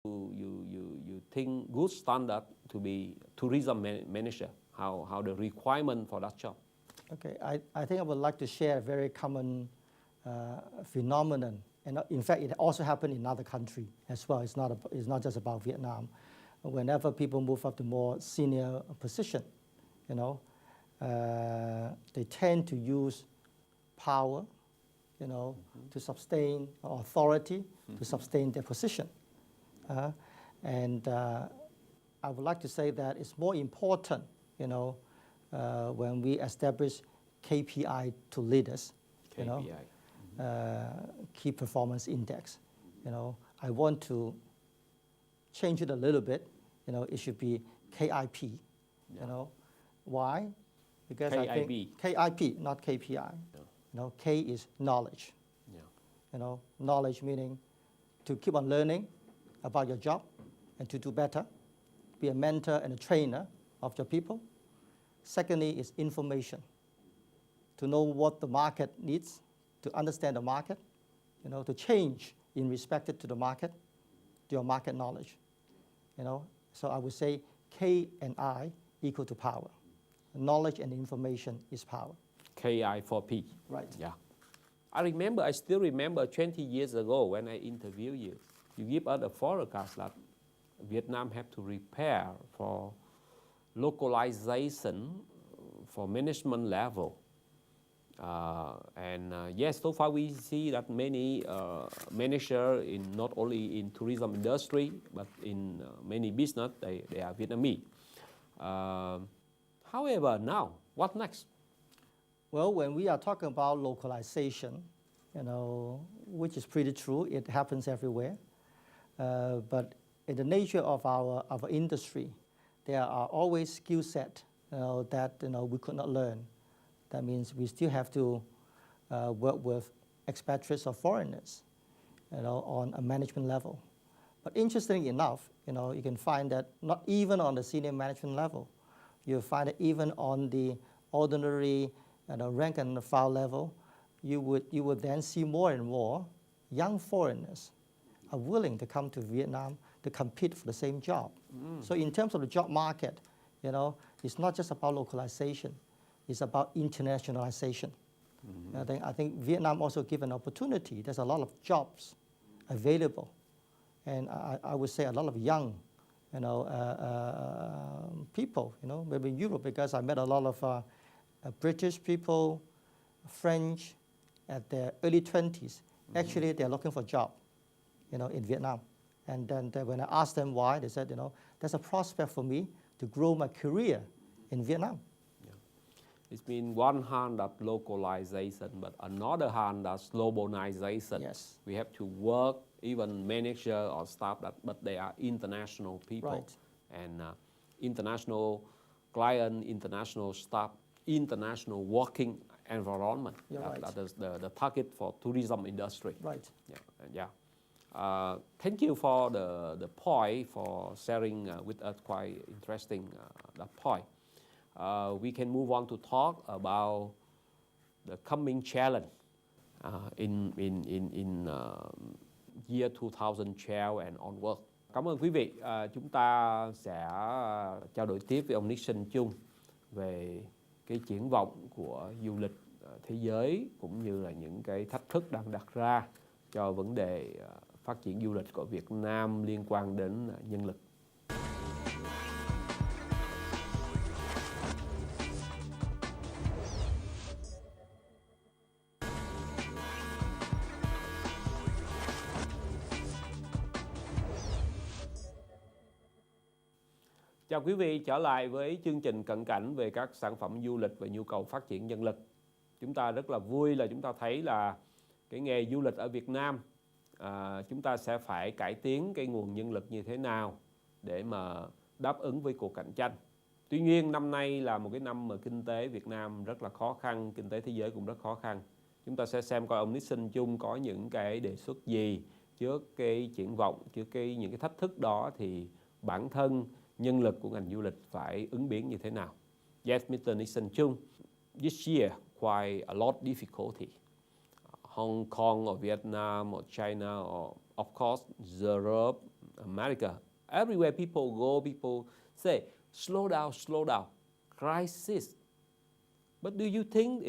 you think good standard to be tourism manager? How the requirement for that job? Okay, I think I would like to share a very common phenomenon, and in fact, it also happened in other countries as well. It's not just about Vietnam. Whenever people move up to more senior position, they tend to use power, to sustain authority, to sustain their position. And I would like to say that it's more important, when we establish KPI to leaders, key performance index. I want to change it a little bit. It should be KIP. Why? Because KIP. I think KIP, not KPI. K is knowledge. Knowledge meaning to keep on learning about your job and to do better, be a mentor and a trainer of your people. Secondly is information, to know what the market needs, to understand the market, to change in respect to the market, your market knowledge. So I would say K and I equal to power. Knowledge and information is power. KI4P. Right. Yeah. I still remember 20 years ago when I interviewed you. You give us a forecast that Vietnam have to prepare for localization for management level. Yes, so far we see that many managers not only in tourism industry, but in many business, they are Vietnamese. However, now, what next? Well, when we are talking about localization, which is pretty true, it happens everywhere. But in the nature of our industry, there are always skill sets that we could not learn. That means we still have to work with expatriates or foreigners, on a management level. But interestingly enough, you can find that not even on the senior management level, you find it even on the ordinary rank and file level, you would then see more and more young foreigners are willing to come to Vietnam to compete for the same job. So in terms of the job market, it's not just about localization, it's about internationalization. I think Vietnam also gives an opportunity. There's a lot of jobs available, and I would say a lot of young, people, maybe in Europe, because I met a lot of British people, French, at their early 20s. Actually, they're looking for a job, in Vietnam. And then when I asked them why, they said, there's a prospect for me to grow my career in Vietnam. Yeah. It's been one hand that localization, but another hand that's globalization. Yes. We have to work, even manager or staff, but they are international people. Right. And international client, international staff, international working environment. Right. That is the target for tourism industry. Right. Yeah. Thank you for the point, for sharing with us quite interesting that point. We can move on to talk about the coming challenge in year 2012 and onward. Cảm ơn quý vị. Chúng ta sẽ trao đổi tiếp với ông Nixon Chung về cái triển vọng của du lịch thế giới cũng như là những cái thách thức đang đặt ra cho vấn đề phát triển du lịch của Việt Nam liên quan đến nhân lực. Chào quý vị, trở lại với chương trình cận cảnh về các sản phẩm du lịch và nhu cầu phát triển nhân lực. Chúng ta rất là vui là chúng ta thấy là cái nghề du lịch ở Việt Nam, chúng ta sẽ phải cải tiến cái nguồn nhân lực như thế nào để mà đáp ứng với cuộc cạnh tranh. Tuy nhiên năm nay là một cái năm mà kinh tế Việt Nam rất là khó khăn, kinh tế thế giới cũng rất khó khăn. Chúng ta sẽ xem coi ông Nixon Chung có những cái đề xuất gì trước cái triển vọng, trước những cái thách thức đó thì bản thân nhân lực của ngành du lịch phải ứng biến như thế nào. Yes, Mr. Nixon Chung, this year quite a lot difficulty. Hong Kong or Vietnam or China or of course Europe America, everywhere people go, people say, slow down, crisis. But do you think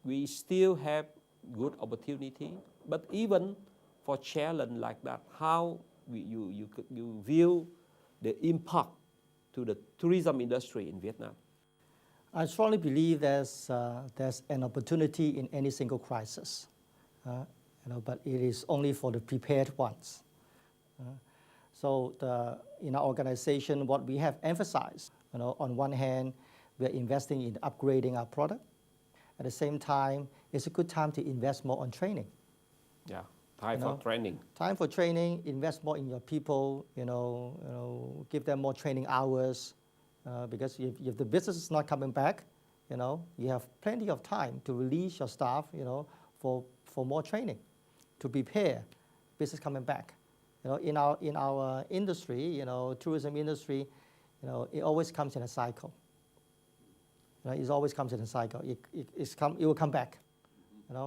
we still have good opportunity? But even for challenge like that, how you view the impact to the tourism industry in Vietnam? I strongly believe there's an opportunity in any single crisis, but it is only for the prepared ones. So in our organization, what we have emphasized, on one hand, we are investing in upgrading our product. At the same time, it's a good time to invest more on training. Yeah, time for training. Time for training, invest more in your people, give them more training hours. Because if the business is not coming back, you have plenty of time to release your staff, for more training, to prepare business coming back. In our industry, tourism industry, it always comes in a cycle. It always comes in a cycle. It will come back.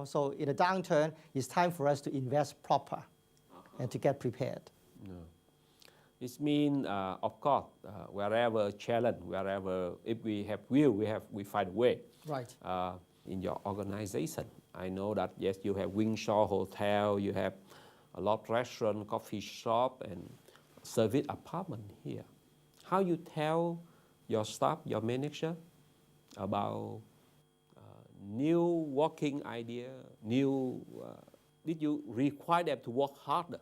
So in a downturn, it's time for us to invest proper and to get prepared. Yeah. It means, of course, wherever challenge, wherever if we have will, we find a way. Right. In your organization, I know that yes, you have Windsor Hotel, you have a lot of restaurant, coffee shop, and service apartment here. How you tell your staff, your manager, about new working idea, did you require them to work harder?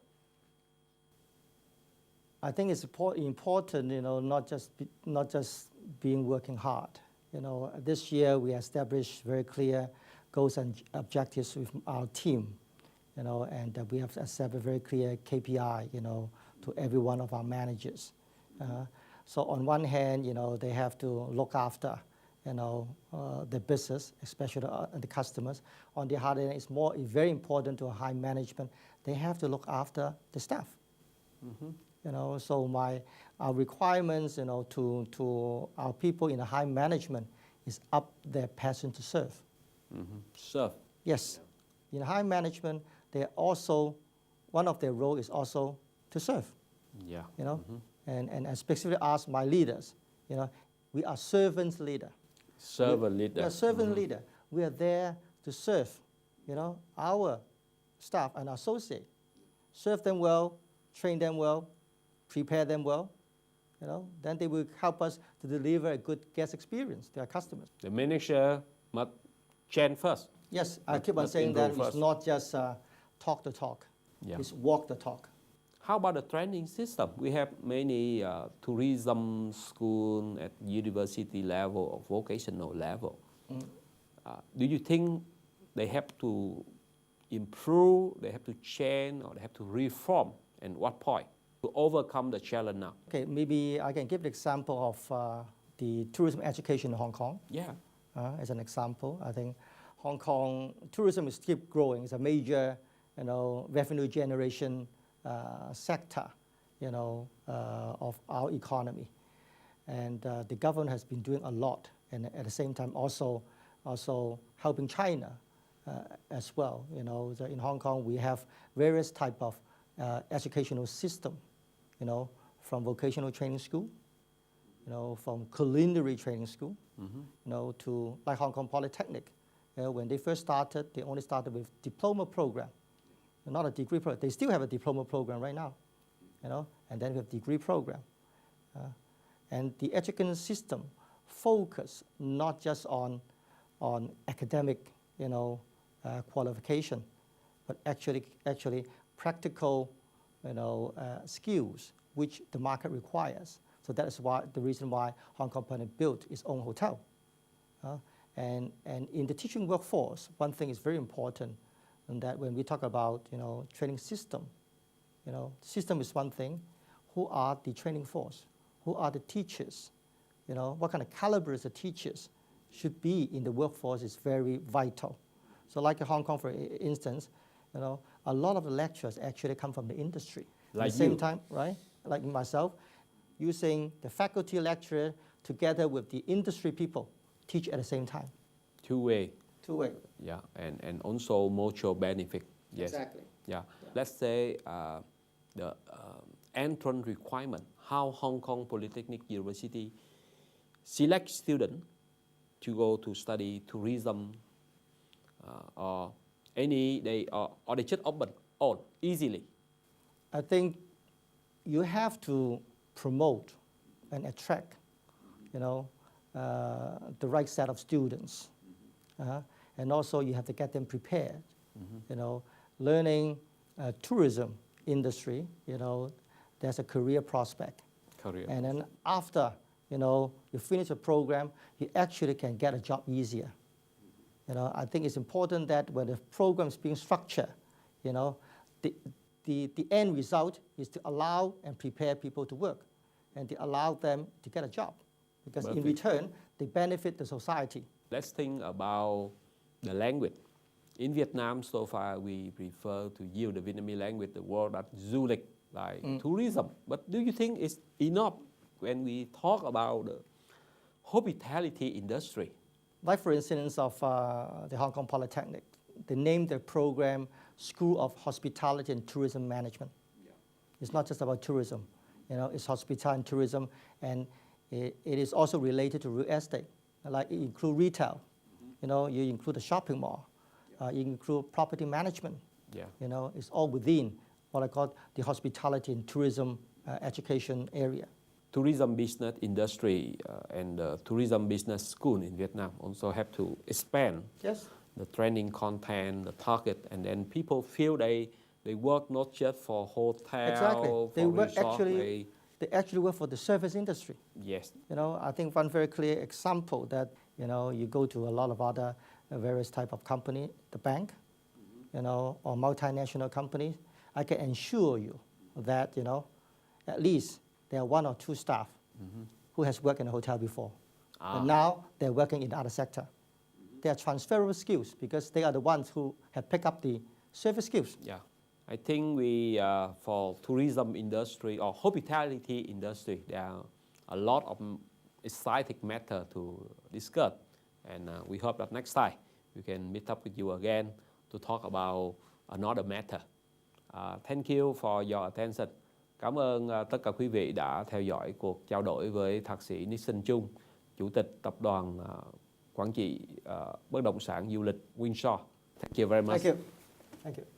I think it's important, not just being working hard. This year we established very clear goals and objectives with our team, and we have established very clear KPI, to every one of our managers. So on one hand, they have to look after, the business, especially the customers. On the other hand, it's very important to high management. They have to look after the staff. Mm-hmm. So our requirements, to our people in the high management is up their passion to serve. Mm-hmm. Serve. Yes. In high management, one of their role is also to serve. Yeah. Mm-hmm. And especially ask my leaders, we are servants leader. Servant leader. We are servant leader. We are there to serve, our staff and associate. Serve them well, train them well, prepare them well, then they will help us to deliver a good guest experience to our customers. The manager must change first. Yes, I keep on saying that it's not just talk the talk, it's walk the talk. How about the training system? We have many tourism school at university level or vocational level. Do you think they have to improve, they have to change, or they have to reform? And what point to overcome the challenge now? Okay, maybe I can give an example of the tourism education in Hong Kong. Yeah. As an example, I think Hong Kong tourism is keep growing. It's a major, revenue generation sector, of our economy, and the government has been doing a lot, and at the same time also helping China as well. In Hong Kong we have various type of educational system, from vocational training school, from culinary training school, mm-hmm. To like Hong Kong Polytechnic. When they first started, they only started with diploma program. Not a degree program. They still have a diploma program right now, and then we have degree program. And the education system focus not just on academic, qualification, but actually practical, skills which the market requires. So that is the reason why Hong Kong Polytechnic built its own hotel. And in the teaching workforce, one thing is very important. And that when we talk about, training system, system is one thing. Who are the training force? Who are the teachers? What kind of caliber is the teachers should be in the workforce is very vital. So like in Hong Kong, for instance, a lot of the lecturers actually come from the industry. Like at the same time, right? Like myself, using the faculty lecturer together with the industry people, teach at the same time. Two-way. Two-way. Yeah, and also mutual benefit. Yes. Exactly. Yeah. Let's say the entrance requirement, how Hong Kong Polytechnic University select students to go to study tourism or any day, or they just open all easily? I think you have to promote and attract, the right set of students. And also you have to get them prepared. Learning tourism industry, there's a career prospect. And then after, you finish a program, you actually can get a job easier. I think it's important that when the program is being structured, the end result is to allow and prepare people to work and to allow them to get a job. Because in return, they benefit the society. Let's think about the language. In Vietnam, so far, we prefer to use the Vietnamese language, the word that du lịch, like tourism. But do you think it's enough when we talk about the hospitality industry? Like for instance of the Hong Kong Polytechnic, they named their program School of Hospitality and Tourism Management. It's not just about tourism, it's hospitality and tourism, and it is also related to real estate. Like it includes retail, you include the shopping mall, you include property management. It's all within what I call the hospitality and tourism education area. Tourism business industry and the tourism business school in Vietnam also have to expand the training content, the target, and then people feel they work not just for hotel, they for work resort. They actually work for the service industry. Yes. I think one very clear example that, you go to a lot of other various type of company, the bank, or multinational companies, I can assure you that, at least there are 1 or 2 staff who has worked in a hotel before. And now they're working in other sector. They are transferable skills because they are the ones who have picked up the service skills. Yeah. I think we, for tourism industry or hospitality industry, there are a lot of exciting matter to discuss. And we hope that next time we can meet up with you again to talk about another matter. Thank you for your attention. Cảm ơn tất cả quý vị đã theo dõi cuộc trao đổi với Thạc sĩ Nixon Chung, Chủ tịch Tập đoàn Quản trị Bất động sản Du lịch Windsor. Thank you very much. Thank you. Thank you.